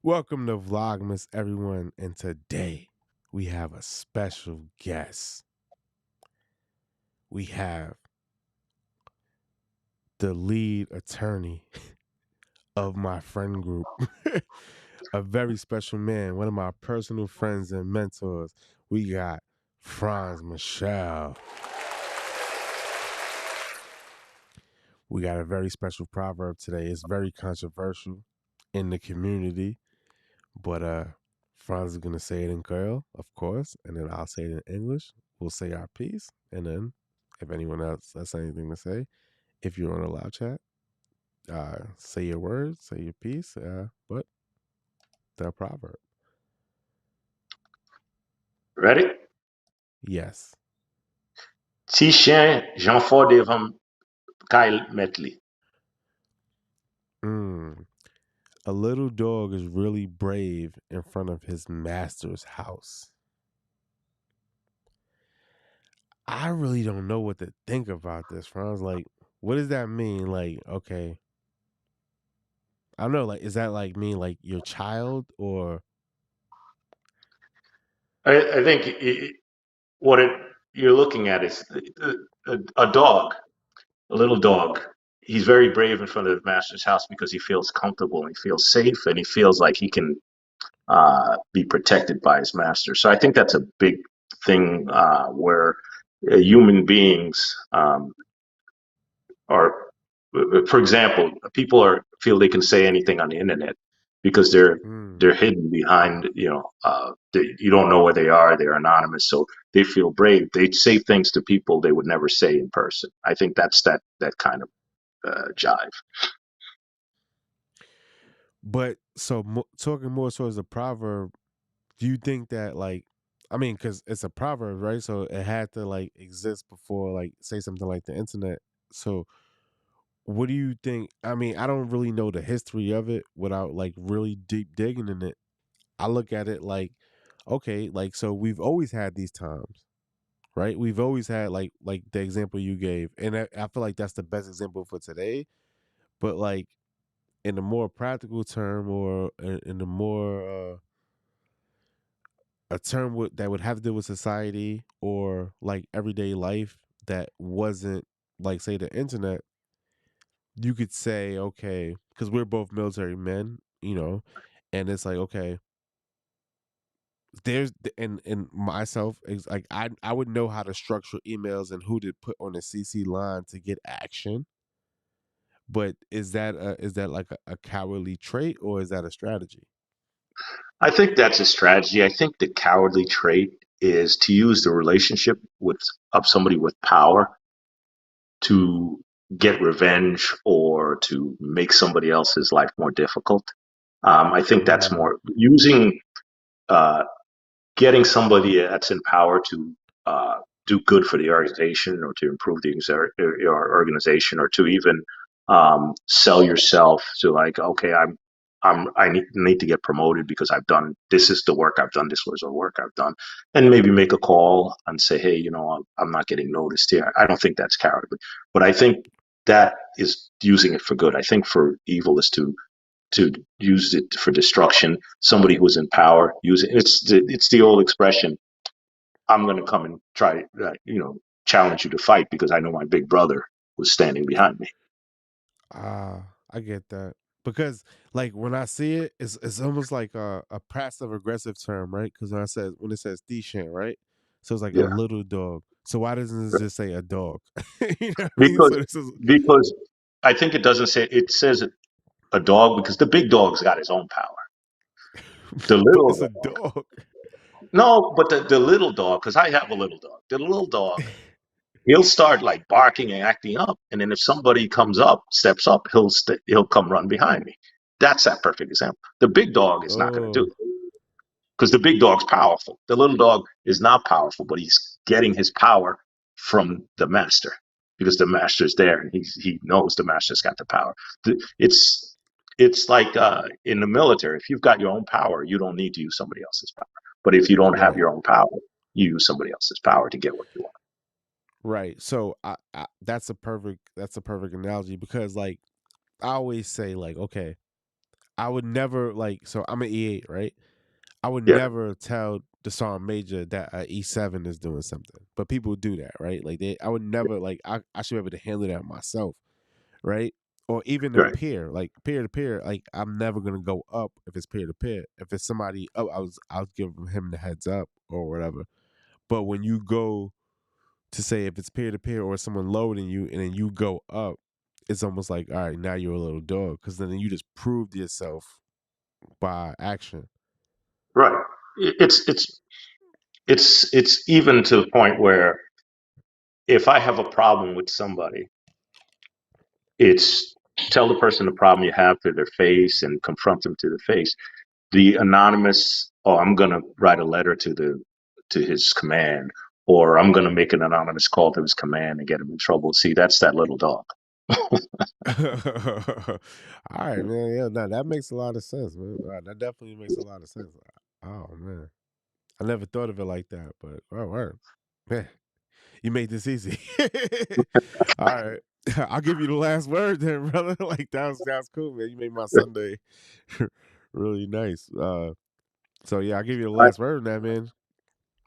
Welcome to Vlogmas, everyone, and today we have a special guest. We have the lead attorney of my friend group, a very special man, one of my personal friends and mentors. We got Frantz Michelle. We got a very special proverb today. It's very controversial in the community, but Franz is gonna say it in Creole, of course, and then I'll say it in English. We'll say our piece, and then if anyone else has anything to say, if you're on a live chat, say your words, say your piece. But the proverb, Ready? yes. Ti chen jan fò devan kay met li. Mm. A little dog is really brave in front of his master's house. I really don't know what to think about this, Franz. Like, what does that mean? Like, okay, I don't know. Like, is that like mean like your child or? I think what you're looking at is a dog, a little dog. He's very brave in front of the master's house because he feels comfortable and he feels safe and he feels like he can be protected by his master. So I think that's a big thing where human beings are, for example, people are feel they can say anything on the internet because Hmm. they're hidden behind, you don't know where they are. They're anonymous, so they feel brave. They say things to people they would never say in person. I think that's that kind of jive. But so talking more towards the proverb, do you think that like, I mean, because it's a proverb, right? So it had to like exist before, like, say something like the internet. So what do you think? I mean, I don't really know the history of it without like really deep digging in it. I look at it like, okay, like so we've always had these times, right? We've always had like the example you gave, and I feel like that's the best example for today. But like in a more practical term, or in a more a term that would have to do with society or like everyday life that wasn't like say the internet, you could say okay, because we're both military men, and it's like okay, there's and myself is like I would know how to structure emails and who to put on the CC line to get action. But is that like a cowardly trait or is that a strategy? I think that's a strategy. I think the cowardly trait is to use the relationship with of somebody with power to get revenge or to make somebody else's life more difficult. I think that's Mm, more using uh, getting somebody that's in power to do good for the organization or to improve the your organization or to even sell yourself to like, okay, I need to get promoted because I've done this is the work I've done, this was the work I've done, and maybe make a call and say, hey, I'm not getting noticed here. I don't think that's cowardly, but I think that is using it for good. I think for evil is to use it for destruction. Somebody who's in power use it. It's the old expression. I'm going to come and try, challenge you to fight because I know my big brother was standing behind me. I get that because like when I see it, it's almost like a passive aggressive term, right? Because when it says Tishan, right? So it's like a Yeah, little dog. So why doesn't it just say a dog? You know what I mean? because So this is because I think it doesn't say it says a dog because the big dog's got his own power. The but little it's a dog, dog. no, but the little dog, because I have a little dog. The little dog, he'll start like barking and acting up, and then if somebody comes up, steps up, he'll come run behind me. That's that perfect example. The big dog is not going to do Oh, it because the big dog's powerful. The little dog is not powerful, but he's getting his power from the master because the master's there and he knows the master's got the power. It's like in the military. If you've got your own power, you don't need to use somebody else's power. But if you don't have right. your own power, you use somebody else's power to get what you want. Right. So that's a perfect analogy because like I always say like okay, I would never like. So I'm an E8, right? I would Yeah, never tell the sergeant major that E7 is doing something, but people do that, right? Like I would never like. I should be able to handle that myself, right? Or even a right, peer, like peer to peer. Like I'm never gonna go up if it's peer to peer. If it's somebody up, I'll give him the heads up or whatever. But when you go to say if it's peer to peer or someone lower than you, and then you go up, it's almost like all right, now you're a little dog because then you just proved yourself by action. right. It's even to the point where if I have a problem with somebody, it's tell the person the problem you have to their face and confront them to the face. The anonymous, oh, I'm gonna write a letter to his command, or I'm gonna make an anonymous call to his command and get him in trouble. See, that's that little dog. All right, man. Yeah, no, that makes a lot of sense, man. That definitely makes a lot of sense. Oh man, I never thought of it like that, but oh, word. Man, you made this easy. All right, I'll give you the last word then, brother. Like that's cool, man. You made my Sunday really nice. So yeah, I'll give you the I, last word on that, man.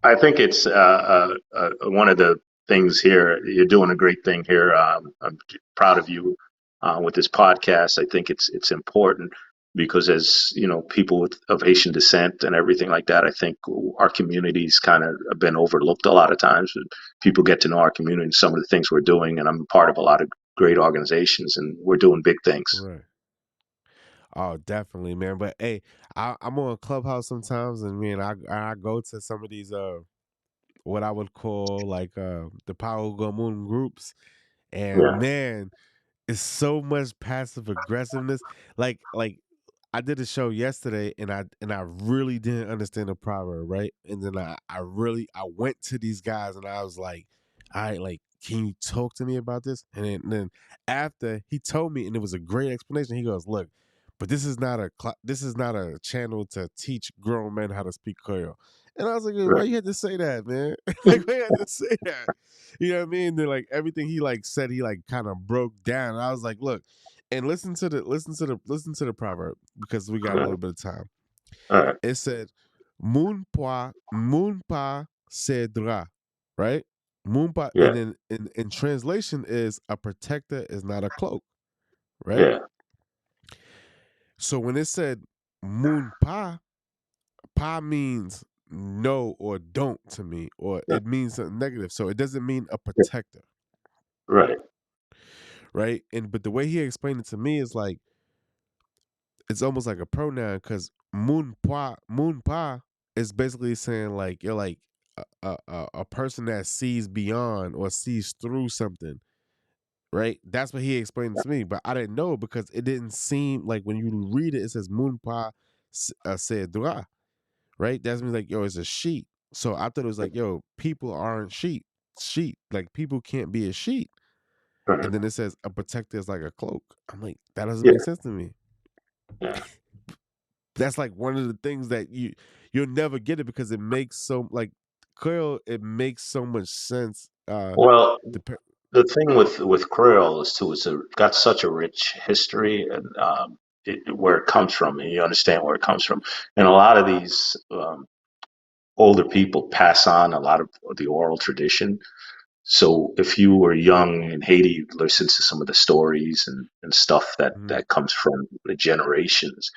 I think it's one of the things here. You're doing a great thing here. I'm proud of you with this podcast. I think it's important because as you know, people of Haitian descent and everything like that, I think our communities kind of have been overlooked a lot of times. People get to know our community and some of the things we're doing, and I'm part of a lot of great organizations, and we're doing big things. Right. Oh, definitely, man. But hey, I'm on Clubhouse sometimes, and man, I go to some of these what I would call like the Power Moon groups, and Yeah, man, it's so much passive aggressiveness. Like I did a show yesterday, and I really didn't understand the proverb, right? And then I went to these guys, and I was like, all right, like, can you talk to me about this? And then after he told me, and it was a great explanation, he goes, look, but this is not a channel to teach grown men how to speak Creole. And I was like, why right, you had to say that, man? Like, why you had to say that? You know what I mean? Then like everything he like said, he like kind of broke down. And I was like, look, and listen to the proverb because we got a all little bit of time. right, It said, moon pa cedra, right? Moon pa, yeah, and then in translation is a protector is not a cloak, right? yeah, So when it said moon pa, pa means no or don't to me, or yeah, it means something negative. So it doesn't mean a yeah, protector, right, right? And but the way he explained it to me is like it's almost like a pronoun because moon pa is basically saying like you're like a person that sees beyond or sees through something, right? That's what he explained to me, but I didn't know because it didn't seem like when you read it, it says moon pa said dra, right? That means like yo, it's a sheet. So I thought it was like yo, people aren't sheep like people can't be a sheep. right, And then it says a protector is like a cloak. I'm like that doesn't yeah, make sense to me. yeah. That's like one of the things that you'll never get it because it makes so like Creole, it makes so much sense. Well, Dep- the thing with Creole is too, got such a rich history and where it comes from, and you understand where it comes from. And a lot of these older people pass on a lot of the oral tradition. So if you were young in Haiti, you listen to some of the stories and stuff mhm. that comes from the generations.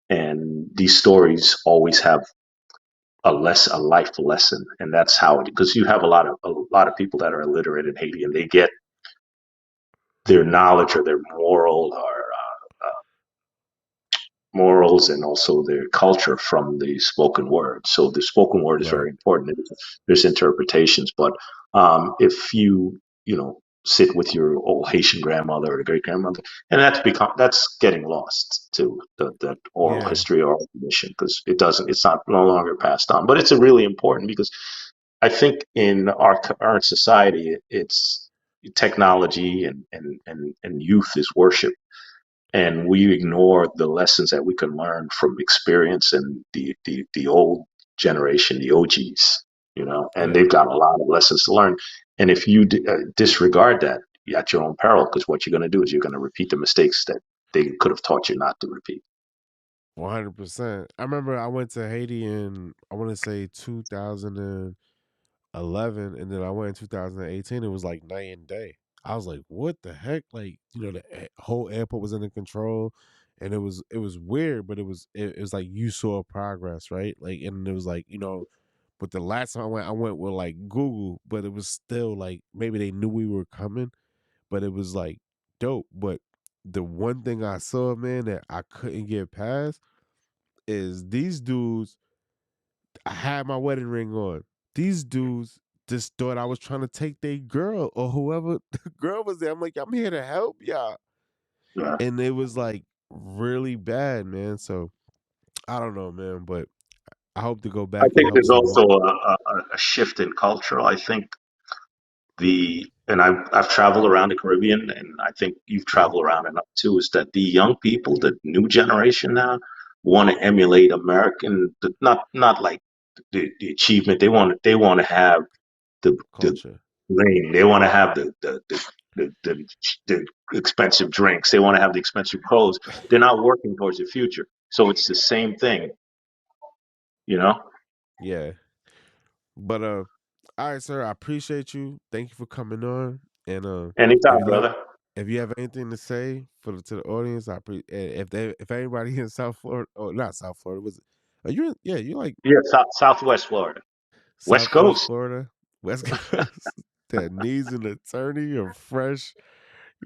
And these stories always have a life lesson, and that's how it, because you have a lot of people that are illiterate in Haiti, and they get their knowledge or their morals and also their culture from the spoken word. So the spoken word is Right. very important. There's interpretations, but if you know sit with your old Haitian grandmother or great grandmother, and that's getting lost to the oral Yeah. history or oral tradition because it's not no longer passed on. But it's a really important because I think in our current society, it's technology and youth is worship, and we ignore the lessons that we can learn from experience and the old generation, the OGs, and Yeah. they've got a lot of lessons to learn. And if you disregard that, you're at your own peril because what you're going to do is you're going to repeat the mistakes that they could have taught you not to repeat. 100%. I remember I went to Haiti in, I want to say 2011, and then I went in 2018. It was like night and day. I was like, "What the heck?" Like, the whole airport was under control, and it was weird, but it was like you saw progress, right? Like, and it was like, but the last time I went with like Google, but it was still like maybe they knew we were coming, but it was like dope. But the one thing I saw, man, that I couldn't get past is these dudes. I had my wedding ring on. These dudes just thought I was trying to take their girl or whoever the girl was there. I'm like, I'm here to help y'all. Yeah. And it was like really bad, man. So I don't know, man, but I hope to go I back and think help there's some also more. a shift in culture. I think and I've traveled around the Caribbean, and I think you've Yeah, traveled around enough too, is that the young people, the new generation now, want to emulate American, not like the achievement. They want to have the culture. lane. They want to have the expensive drinks. They want to have the expensive clothes. They're not working towards the future. So it's the same thing, you know. Yeah. But all right, sir, I appreciate you. Thank you for coming on. And Anytime, if you have brother. if you have anything to say to the audience, if anybody in South Florida, or not South Florida, was it? Are you yeah, you're like Yeah, Southwest Florida, West Southwest Coast. Florida, West Coast, that needs an attorney or fresh,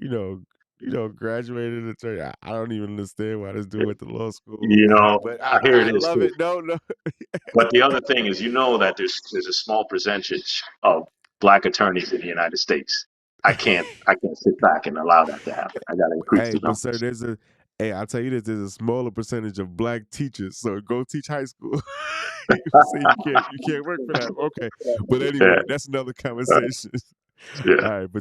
you know, graduated attorney. I don't even understand why this dude went to law school, You know, but I hear I it is love too. it. No, no, But the other thing is, that there's a small percentage of black attorneys in the United States. I can't sit back and allow that to happen. I got to increase hey, the but sir, numbers. I'll tell you this, there's a smaller percentage of black teachers, so go teach high school. You say you can't work for that. Okay. But Yeah, anyway, that's another conversation. yeah. All right, but